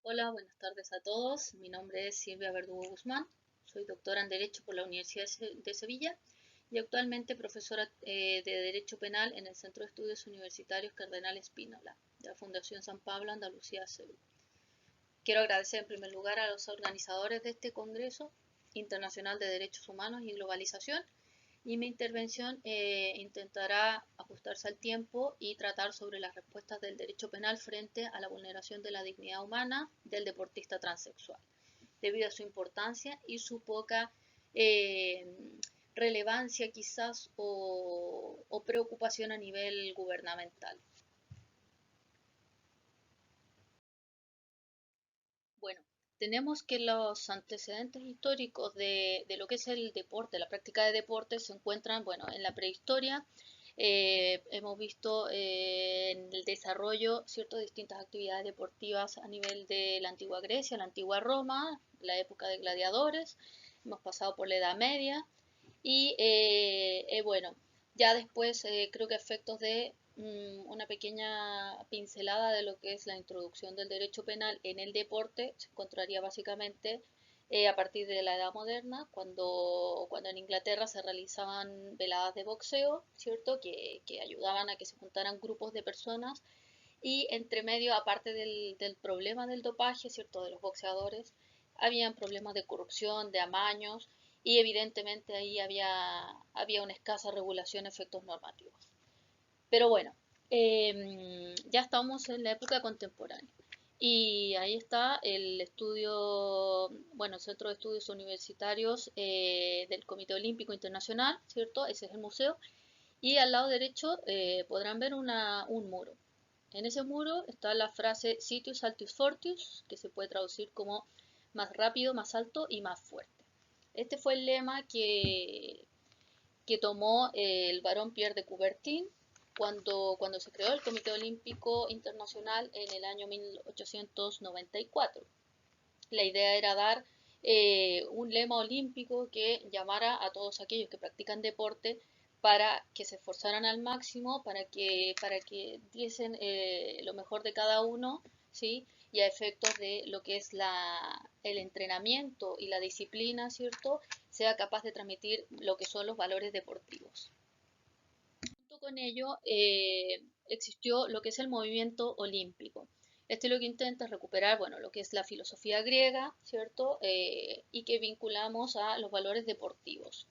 Hola, buenas tardes a todos. Mi nombre es Silvia Verdugo Guzmán. Soy doctora en Derecho por la Universidad de Sevilla y actualmente profesora de Derecho Penal en el Centro de Estudios Universitarios Cardenal Spínola de la Fundación San Pablo Andalucía Sevilla. Quiero agradecer en primer lugar a los organizadores de este Congreso Internacional de Derechos Humanos y Globalización, y mi intervención intentará ajustarse al tiempo y tratar sobre las respuestas del derecho penal frente a la vulneración de la dignidad humana del deportista transexual, debido a su importancia y su poca eh, relevancia quizás o preocupación a nivel gubernamental. Bueno, tenemos que los antecedentes históricos de lo que es el deporte, la práctica de deporte, se encuentran, bueno, en la prehistoria. Hemos visto en el desarrollo ciertas distintas actividades deportivas a nivel de la antigua Grecia, la antigua Roma, la época de gladiadores. Hemos pasado por la Edad Media y bueno, ya después creo que efectos de una pequeña pincelada de lo que es la introducción del derecho penal en el deporte se encontraría básicamente a partir de la Edad Moderna, cuando en Inglaterra se realizaban veladas de boxeo, ¿cierto? Que ayudaban a que se juntaran grupos de personas y entre medio, aparte del problema del dopaje, ¿cierto? De los boxeadores, habían problemas de corrupción, de amaños, y evidentemente ahí había una escasa regulación, efectos normativos. Pero bueno, ya estamos en la época contemporánea. Y ahí está el estudio, bueno, el Centro de Estudios Universitarios del Comité Olímpico Internacional, ¿cierto? Ese es el museo. Y al lado derecho podrán ver un muro. En ese muro está la frase Citius Altius Fortius, que se puede traducir como más rápido, más alto y más fuerte. Este fue el lema que tomó el barón Pierre de Coubertin cuando se creó el Comité Olímpico Internacional en el año 1894. La idea era dar un lema olímpico que llamara a todos aquellos que practican deporte para que se esforzaran al máximo, para que diesen lo mejor de cada uno, ¿sí? Y a efectos de lo que es el entrenamiento y la disciplina, ¿cierto? Sea capaz de transmitir lo que son los valores deportivos. Junto con ello existió lo que es el movimiento olímpico. Este lo que intenta es recuperar, bueno, lo que es la filosofía griega, ¿cierto? Y que vinculamos a los valores deportivos.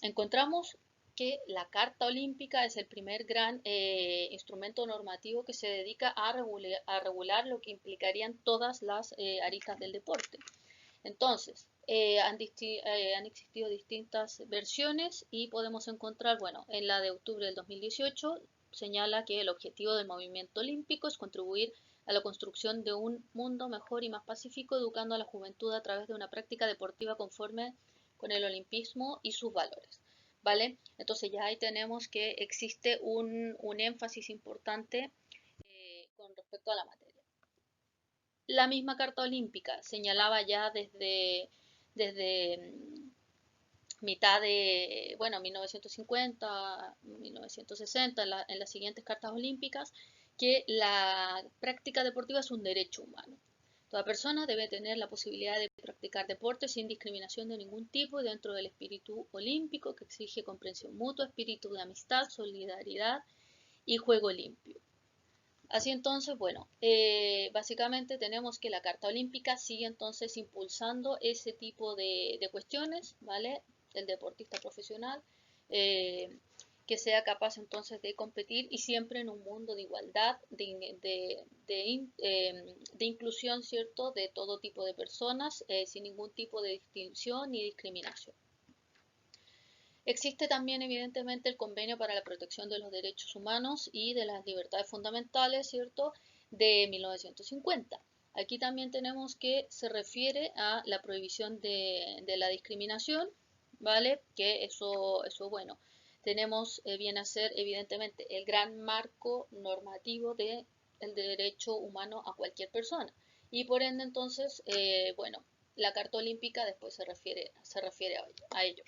Encontramos que la Carta Olímpica es el primer gran instrumento normativo que se dedica a regular lo que implicarían todas las aristas del deporte. Entonces, han existido distintas versiones y podemos encontrar, bueno, en la de octubre del 2018 señala que el objetivo del movimiento olímpico es contribuir a la construcción de un mundo mejor y más pacífico, educando a la juventud a través de una práctica deportiva conforme con el olimpismo y sus valores. ¿Vale? Entonces ya ahí tenemos que existe un énfasis importante con respecto a la materia. La misma Carta Olímpica señalaba ya desde mitad de, bueno, 1950, 1960, en las siguientes cartas olímpicas, que la práctica deportiva es un derecho humano. Toda persona debe tener la posibilidad de practicar deporte sin discriminación de ningún tipo dentro del espíritu olímpico que exige comprensión mutua, espíritu de amistad, solidaridad y juego limpio. Así entonces, bueno, básicamente tenemos que la Carta Olímpica sigue entonces impulsando ese tipo de cuestiones, ¿vale? El deportista profesional, eh, que sea capaz entonces de competir y siempre en un mundo de igualdad, de inclusión, ¿cierto? De todo tipo de personas, sin ningún tipo de distinción ni discriminación. Existe también, evidentemente, el Convenio para la Protección de los Derechos Humanos y de las Libertades Fundamentales, ¿cierto?, de 1950. Aquí también tenemos que se refiere a la prohibición de la discriminación, ¿vale? Que eso bueno, tenemos bien a ser, evidentemente, el gran marco normativo del derecho humano a cualquier persona. Y por ende, entonces, bueno, la Carta Olímpica después se refiere a ello.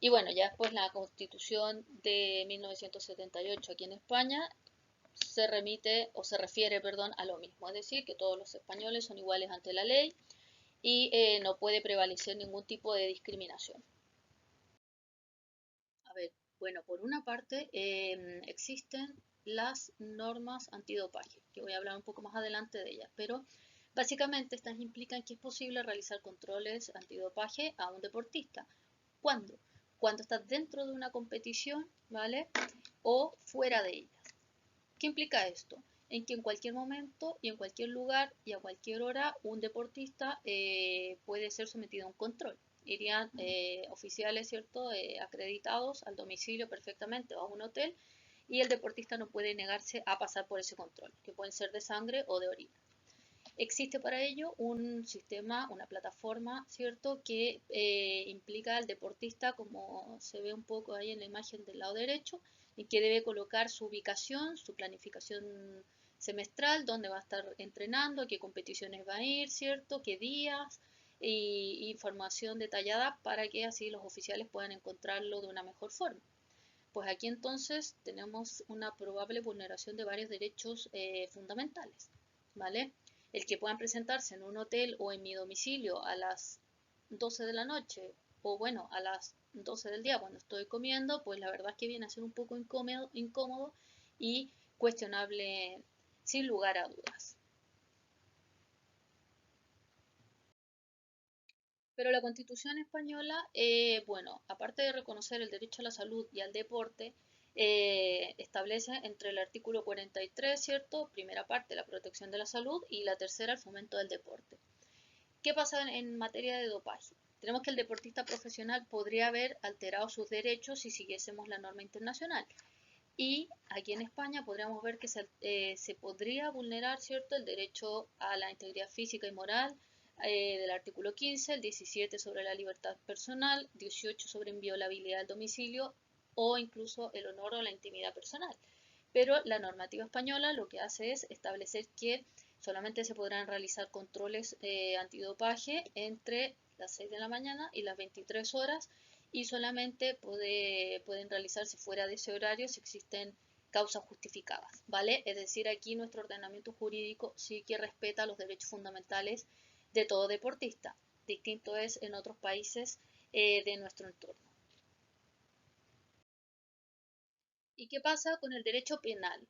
Y bueno, ya después la Constitución de 1978 aquí en España se remite o se refiere, perdón, a lo mismo, es decir, que todos los españoles son iguales ante la ley y no puede prevalecer ningún tipo de discriminación. A ver, bueno, por una parte existen las normas antidopaje, que voy a hablar un poco más adelante de ellas, pero básicamente estas implican que es posible realizar controles antidopaje a un deportista. ¿Cuándo? Cuando estás dentro de una competición, ¿vale? O fuera de ella. ¿Qué implica esto? En que en cualquier momento y en cualquier lugar y a cualquier hora un deportista puede ser sometido a un control. Irían oficiales, ¿cierto?, acreditados al domicilio perfectamente o a un hotel y el deportista no puede negarse a pasar por ese control, que pueden ser de sangre o de orina. Existe para ello un sistema, una plataforma, ¿cierto?, que implica al deportista, como se ve un poco ahí en la imagen del lado derecho, y que debe colocar su ubicación, su planificación semestral, dónde va a estar entrenando, qué competiciones va a ir, ¿cierto?, qué días, y información detallada para que así los oficiales puedan encontrarlo de una mejor forma. Pues aquí entonces tenemos una probable vulneración de varios derechos fundamentales, ¿vale? El que puedan presentarse en un hotel o en mi domicilio a las 12 de la noche o bueno, a las 12 del día cuando estoy comiendo, pues la verdad es que viene a ser un poco incómodo y cuestionable sin lugar a dudas. Pero la Constitución española, bueno, aparte de reconocer el derecho a la salud y al deporte, establece entre el artículo 43, ¿cierto? Primera parte, la protección de la salud y la tercera, el fomento del deporte. ¿Qué pasa en materia de dopaje? Tenemos que el deportista profesional podría haber alterado sus derechos si siguiésemos la norma internacional. Y aquí en España podríamos ver que se podría vulnerar, ¿cierto?, el derecho a la integridad física y moral del artículo 15, el 17 sobre la libertad personal, 18 sobre inviolabilidad del domicilio o incluso el honor o la intimidad personal. Pero la normativa española lo que hace es establecer que solamente se podrán realizar controles antidopaje entre las 6 de la mañana y las 23 horas y solamente pueden realizarse fuera de ese horario si existen causas justificadas, ¿vale? Es decir, aquí nuestro ordenamiento jurídico sí que respeta los derechos fundamentales de todo deportista. Distinto es en otros países de nuestro entorno. ¿Y qué pasa con el derecho penal?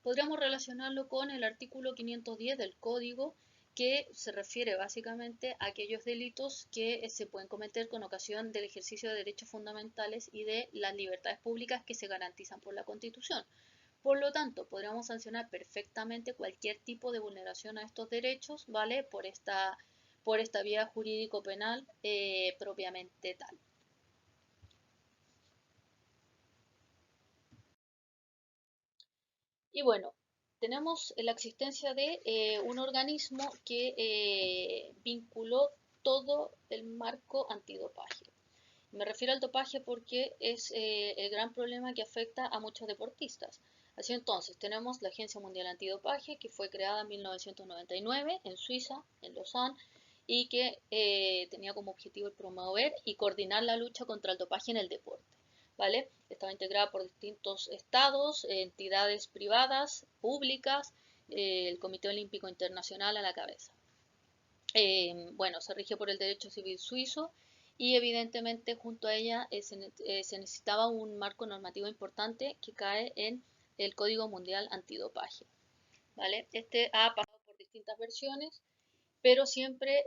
Podríamos relacionarlo con el artículo 510 del Código, que se refiere básicamente a aquellos delitos que se pueden cometer con ocasión del ejercicio de derechos fundamentales y de las libertades públicas que se garantizan por la Constitución. Por lo tanto, podríamos sancionar perfectamente cualquier tipo de vulneración a estos derechos, ¿vale? Por esta vía jurídico-penal propiamente tal. Y bueno, tenemos la existencia de un organismo que vinculó todo el marco antidopaje. Me refiero al dopaje porque es el gran problema que afecta a muchos deportistas. Así entonces, tenemos la Agencia Mundial Antidopaje, que fue creada en 1999 en Suiza, en Lausanne, y que tenía como objetivo el promover y coordinar la lucha contra el dopaje en el deporte. ¿Vale? Estaba integrada por distintos estados, entidades privadas, públicas, el Comité Olímpico Internacional a la cabeza. Bueno, se rige por el derecho civil suizo y evidentemente junto a ella se necesitaba un marco normativo importante que cae en el Código Mundial Antidopaje. ¿Vale? Este ha pasado por distintas versiones, pero siempre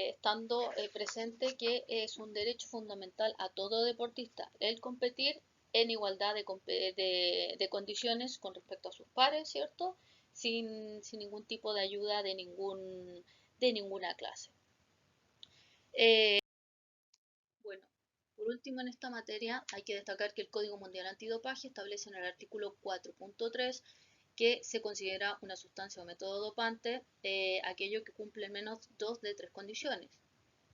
estando presente que es un derecho fundamental a todo deportista el competir en igualdad de condiciones con respecto a sus pares, ¿cierto? Sin ningún tipo de ayuda de ninguna clase. Bueno, por último en esta materia hay que destacar que el Código Mundial Antidopaje establece en el artículo 4.3 que se considera una sustancia o método dopante aquello que cumple al menos dos de tres condiciones,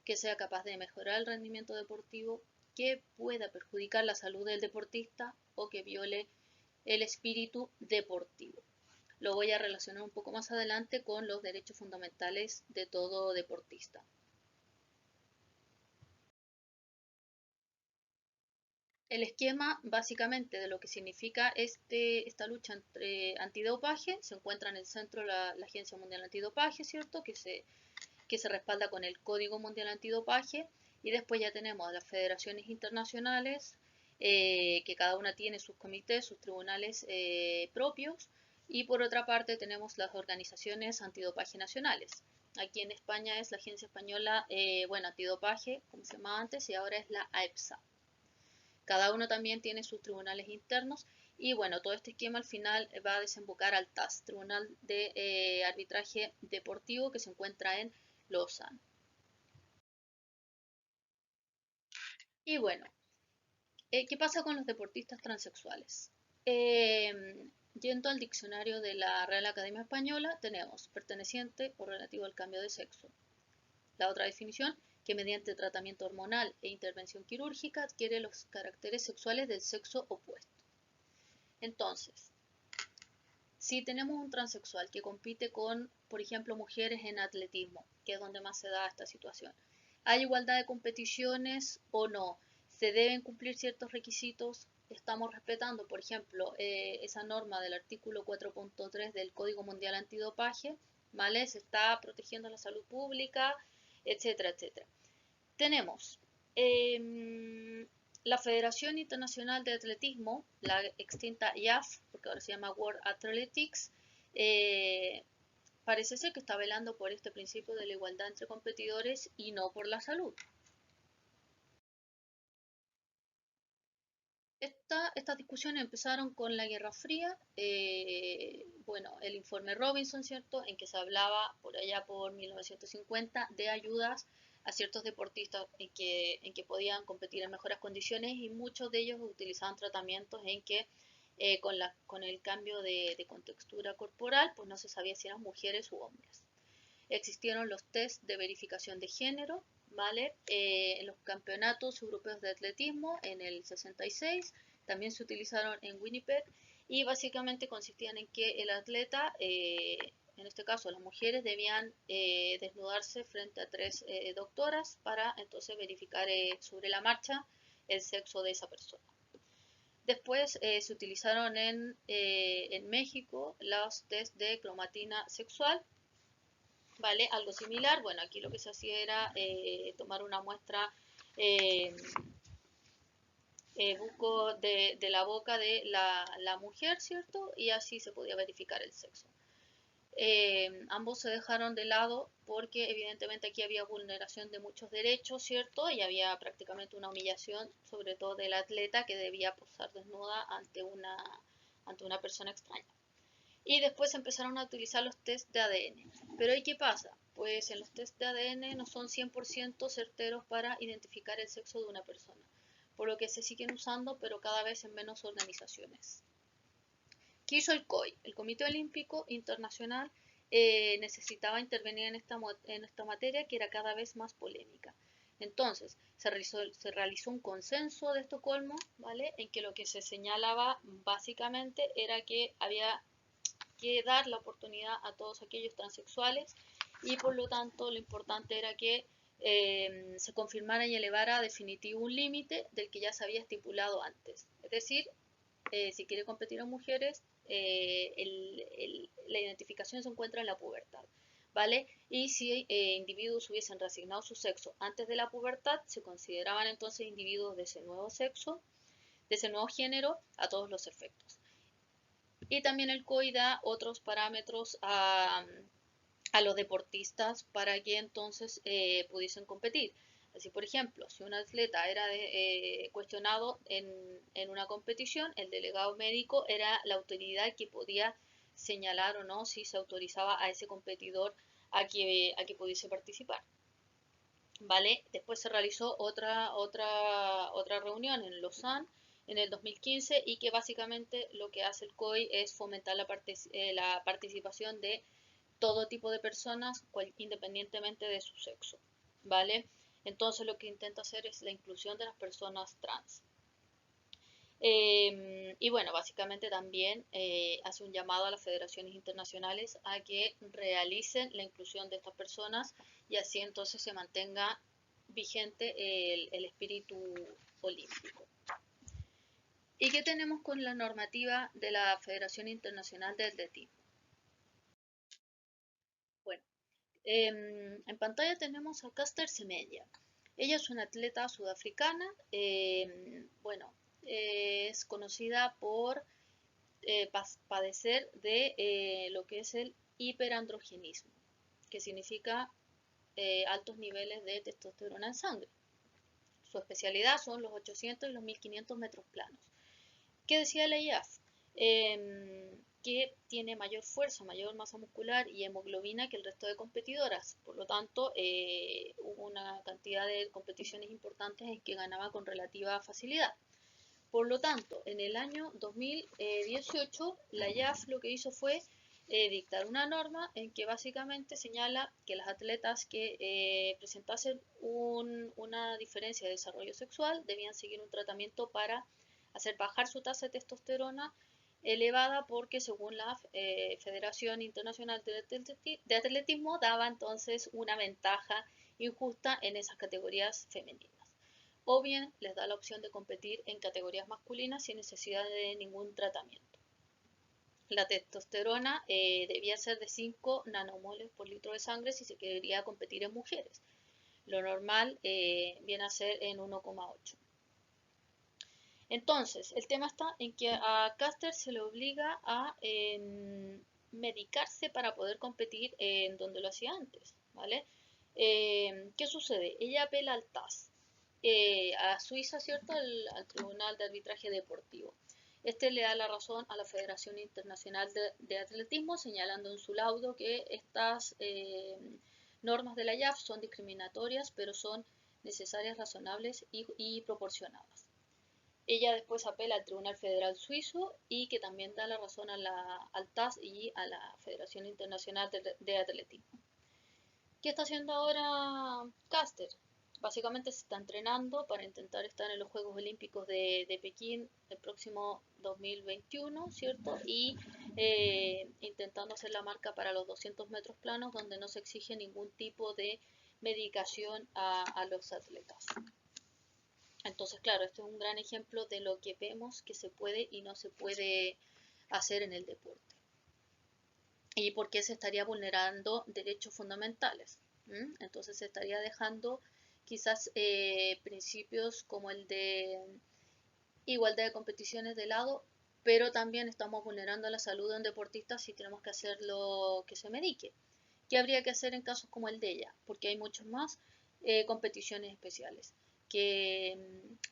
que sea capaz de mejorar el rendimiento deportivo, que pueda perjudicar la salud del deportista o que viole el espíritu deportivo. Lo voy a relacionar un poco más adelante con los derechos fundamentales de todo deportista. El esquema básicamente de lo que significa esta lucha entre antidopaje, se encuentra en el centro la Agencia Mundial Antidopaje, ¿cierto? Que se respalda con el Código Mundial Antidopaje, y después ya tenemos a las federaciones internacionales, que cada una tiene sus comités, sus tribunales propios, y por otra parte tenemos las organizaciones antidopaje nacionales. Aquí en España es la Agencia Española, Antidopaje, como se llamaba antes, y ahora es la AEPSA. Cada uno también tiene sus tribunales internos y bueno, todo este esquema al final va a desembocar al TAS, Tribunal de Arbitraje Deportivo, que se encuentra en Lausanne. Y bueno, ¿qué pasa con los deportistas transexuales? Yendo al diccionario de la Real Academia Española, tenemos perteneciente o relativo al cambio de sexo. La otra definición, que mediante tratamiento hormonal e intervención quirúrgica adquiere los caracteres sexuales del sexo opuesto. Entonces, si tenemos un transexual que compite con, por ejemplo, mujeres en atletismo, que es donde más se da esta situación, ¿hay igualdad de competiciones o no? ¿Se deben cumplir ciertos requisitos? ¿Estamos respetando, por ejemplo, esa norma del artículo 4.3 del Código Mundial Antidopaje? ¿Vale? ¿Se está protegiendo la salud pública? Etcétera, etcétera. Tenemos la Federación Internacional de Atletismo, la extinta IAF, porque ahora se llama World Athletics, parece ser que está velando por este principio de la igualdad entre competidores y no por la salud. Estas discusiones empezaron con la Guerra Fría, el informe Robinson, ¿cierto?, en que se hablaba por allá por 1950 de ayudas a ciertos deportistas en que podían competir en mejores condiciones, y muchos de ellos utilizaban tratamientos en que con el cambio de contextura corporal, pues no se sabía si eran mujeres u hombres. Existieron los test de verificación de género, ¿vale? En los campeonatos europeos de atletismo en el 66, también se utilizaron en Winnipeg, y básicamente consistían en que el atleta, en este caso las mujeres, debían desnudarse frente a 3 doctoras para entonces verificar sobre la marcha el sexo de esa persona. Después se utilizaron en México los test de cromatina sexual, ¿vale? Algo similar. Bueno, aquí lo que se hacía era tomar una muestra buco de la boca de la mujer, ¿cierto? Y así se podía verificar el sexo. Ambos se dejaron de lado porque evidentemente aquí había vulneración de muchos derechos, ¿cierto? Y había prácticamente una humillación, sobre todo del atleta, que debía posar desnuda ante una persona extraña. Y después empezaron a utilizar los test de ADN. Pero ¿y qué pasa? Pues en los test de ADN no son 100% certeros para identificar el sexo de una persona, por lo que se siguen usando, pero cada vez en menos organizaciones. ¿Qué hizo el COI? El Comité Olímpico Internacional necesitaba intervenir en esta materia, que era cada vez más polémica. Entonces, se realizó un consenso de Estocolmo, ¿vale?, en que lo que se señalaba básicamente era que había que dar la oportunidad a todos aquellos transexuales, y por lo tanto lo importante era que se confirmara y elevara a definitivo un límite del que ya se había estipulado antes. Es decir, si quiere competir en mujeres, la identificación se encuentra en la pubertad, ¿vale? Y si individuos hubiesen reasignado su sexo antes de la pubertad, se consideraban entonces individuos de ese nuevo sexo, de ese nuevo género, a todos los efectos. Y también el COI da otros parámetros a los deportistas para que entonces pudiesen competir. Así, por ejemplo, si un atleta era cuestionado en una competición, el delegado médico era la autoridad que podía señalar o no si se autorizaba a ese competidor a que pudiese participar. ¿Vale? Después se realizó otra reunión en Lausanne en el 2015, y que básicamente lo que hace el COI es fomentar la participación de todo tipo de personas, independientemente de su sexo, ¿vale? Entonces lo que intenta hacer es la inclusión de las personas trans. Y bueno, básicamente también hace un llamado a las federaciones internacionales a que realicen la inclusión de estas personas, y así entonces se mantenga vigente el espíritu olímpico. ¿Y qué tenemos con la normativa de la Federación Internacional de Atletismo? Bueno, en pantalla tenemos a Caster Semenya. Ella es una atleta sudafricana, bueno, es conocida por padecer de lo que es el hiperandrogenismo, que significa altos niveles de testosterona en sangre. Su especialidad son los 800 y los 1500 metros planos. ¿Qué decía la IAF? Que tiene mayor fuerza, mayor masa muscular y hemoglobina que el resto de competidoras. Por lo tanto, hubo una cantidad de competiciones importantes en que ganaba con relativa facilidad. Por lo tanto, en el año 2018, la IAF lo que hizo fue dictar una norma en que básicamente señala que las atletas que presentasen una diferencia de desarrollo sexual debían seguir un tratamiento para hacer bajar su tasa de testosterona elevada porque según la Federación Internacional de Atletismo daba entonces una ventaja injusta en esas categorías femeninas. O bien les da la opción de competir en categorías masculinas sin necesidad de ningún tratamiento. La testosterona debía ser de 5 nanomoles por litro de sangre si se quería competir en mujeres. Lo normal viene a ser en 1,8. Entonces, el tema está en que a Caster se le obliga a medicarse para poder competir en donde lo hacía antes, ¿vale? ¿Qué sucede? Ella apela al TAS, a Suiza, ¿cierto? Al Tribunal de Arbitraje Deportivo. Este le da la razón a la Federación Internacional de Atletismo, señalando en su laudo que estas normas de la IAF son discriminatorias, pero son necesarias, razonables y proporcionadas. Ella después apela al Tribunal Federal Suizo y que también da la razón al TAS y a la Federación Internacional de Atletismo. ¿Qué está haciendo ahora Caster? Básicamente se está entrenando para intentar estar en los Juegos Olímpicos de Pekín el próximo 2021, ¿cierto? Y intentando hacer la marca para los 200 metros planos donde no se exige ningún tipo de medicación a los atletas. Entonces, claro, este es un gran ejemplo de lo que vemos que se puede y no se puede hacer en el deporte. Y por qué se estaría vulnerando derechos fundamentales. Entonces se estaría dejando quizás principios como el de igualdad de competiciones de lado, pero también estamos vulnerando la salud de un deportista si tenemos que hacerlo que se medique. ¿Qué habría que hacer en casos como el de ella? Porque hay muchos más competiciones especiales. Que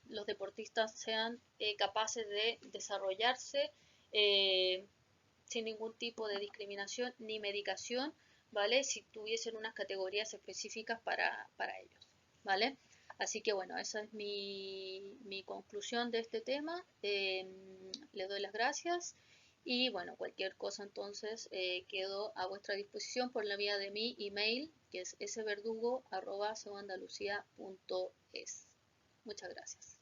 los deportistas sean capaces de desarrollarse sin ningún tipo de discriminación ni medicación, ¿vale? Si tuviesen unas categorías específicas para ellos, ¿vale? Así que bueno, esa es mi conclusión de este tema. Les doy las gracias y bueno, cualquier cosa entonces quedo a vuestra disposición por la vía de mi email, que es sverdugo@sebandalucia.es. Muchas gracias.